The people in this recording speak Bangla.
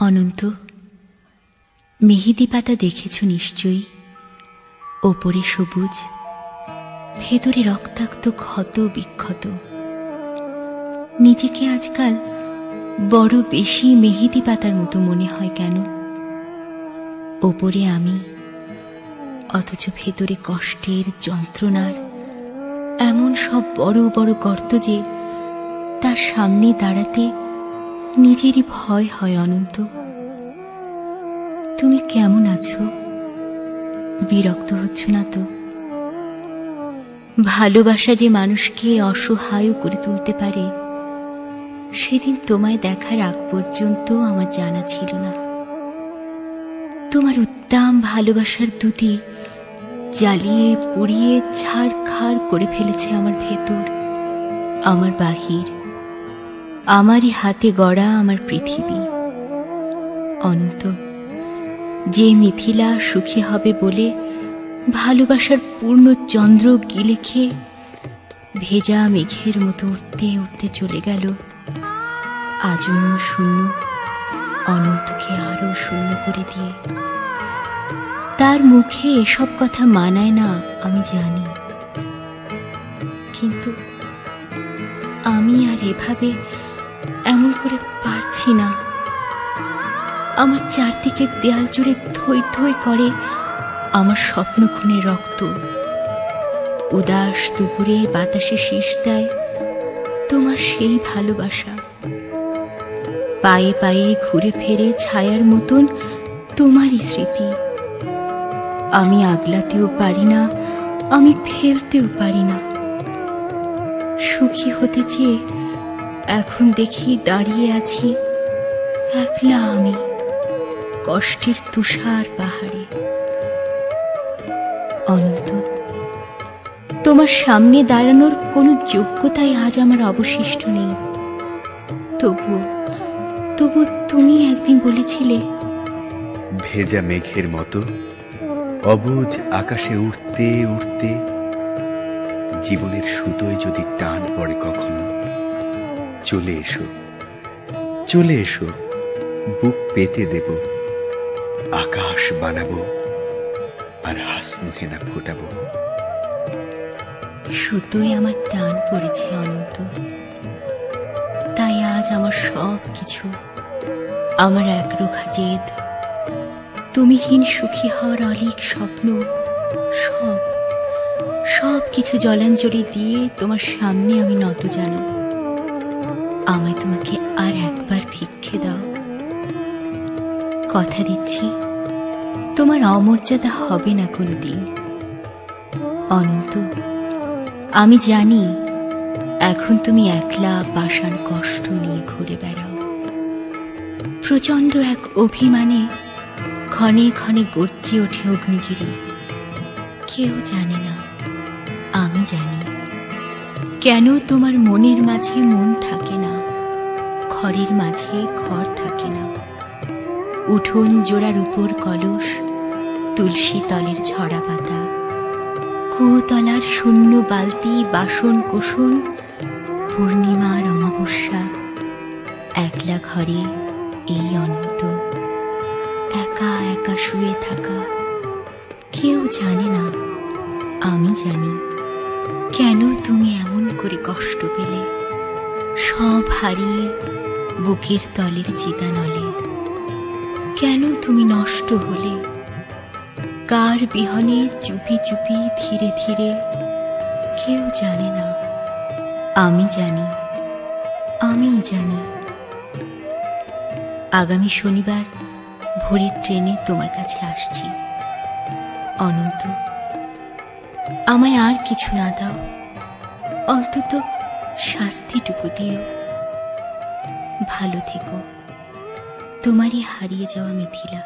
অনন্ত, মেহেদি পাতা দেখেছ নিশ্চয়ই। ওপরে সবুজ, ভেতরে রক্তাক্ত ক্ষত বিক্ষত। নিজেকে আজকাল বড় বেশি মেহেদি পাতার মতো মনে হয় কেন? ওপরে আমি, অথচ ভেতরে কষ্টের, যন্ত্রণার এমন সব বড় বড় গর্ত যে তার সামনে দাঁড়াতে নিজেরই ভয় হয়। অনন্ত, তুমি কেমন আছো? বিরক্ত হচ্ছ না তো? ভালোবাসা যে মানুষকে অসহায় করে তুলতে পারে, সেদিন তোমায় দেখার আগ পর্যন্ত আমার জানা ছিল না। তোমার উদ্দাম ভালোবাসার দুটি জ্বালিয়ে পুড়িয়ে ছাড়খাড় করে ফেলেছে আমার ভেতর, আমার বাহির, আমারই হাতে গড়া আমার পৃথিবী। অনন্ত, যে মিথিলা সুখী হবে বলে ভালোবাসার পূর্ণ চন্দ্র গিলে খেয়ে ভেজা মেঘের মতো উঠতে উঠতে চলে গেল, আজন্ম শূন্য অনন্তকে আরো শূন্য করে দিয়ে। তার মুখে এসব কথা মানায় না আমি জানি, কিন্তু আমি আর এভাবে এমন করে পারছি না। আমার চারদিকের দেয়াল জুড়ে থই থই করে আমার স্বপ্ন খুনের রক্ত। উদাস দুপুরে বাতাসে শীষ দেয় তোমার সেই ভালোবাসা। পায়ে পায়ে ঘুরে ফেরে ছায়ার মতন তোমারই স্মৃতি। আমি আগলাতেও পারি না, আমি ফেলতেও পারি না। সুখী হতে চেয়ে এখন দেখি দাঁড়িয়ে আছি একলা আমি কষ্টের তুষার পাহাড়ে। অনন্ত, তোমার সামনে দাঁড়ানোর কোনো যোগ্যতাই আজ আমার অবশিষ্ট নেই। তবু তুমি একদিন বলেছিলে, ভেজা মেঘের মতো অবুঝ আকাশে উঠতে উঠতে জীবনের সুতোয় যদি টান পড়ে কখনো, চলে এসো, চলে এসো, বুক পেতে দেব, আকাশ বানাবো আর হাসনু হেনা ফোটাবো। সুতোয় আমার টান পড়েছে অনন্ত, তাই আজ আমার সব কিছু, আমার একরোখা জেদ, তুমিহীন সুখী হওয়ার অলিক স্বপ্ন, সব কিছু জলাঞ্জলি দিয়ে তোমার সামনে আমি নত জানো। আমায় তোমাকে আর একবার ভিক্ষে দাও। কথা দিচ্ছি তোমার অমর্যাদা হবে না কোনোদিন। অনন্ত, আমি জানি এখন তুমি একলা পাষাণ কষ্ট নিয়ে ঘুরে বেড়াও। প্রচণ্ড এক অভিমানে ক্ষণে ক্ষণে গর্জে ওঠে অগ্নিগিরি। কেউ জানে না, আমি জানি কেন তোমার মনের মাঝে মন থাকে না, ঘরের মাঝে ঘর থাকে না। উঠোন জোড়ার উপর কলস, তুলসী তলের ঝরা পাতা, কুয়োতলার শূন্য বালতি, বাসন কোসন, পূর্ণিমার অমাবস্যা, একলা ঘরে এই অনন্ত একা একা শুয়ে থাকা। কেউ জানে না, আমি জানি কেন তুমি এমন করে কষ্ট পেলে, সব হারিয়ে বুকের তলের চিতানলে। কেন তুমি নষ্ট হলে, কার বিহনে চুপি চুপি ধীরে ধীরে। কেউ জানে না, আমি জানি, আমি জানি। আগামী শনিবার ভোরের ট্রেনে তোমার কাছে আসছি। অনন্ত, আমায় আর কিছু না দাও, অন্তত শাস্তিটুকু দিও। ভালো থেকো, তোমারই হারিয়ে যাওয়া মিথিলা।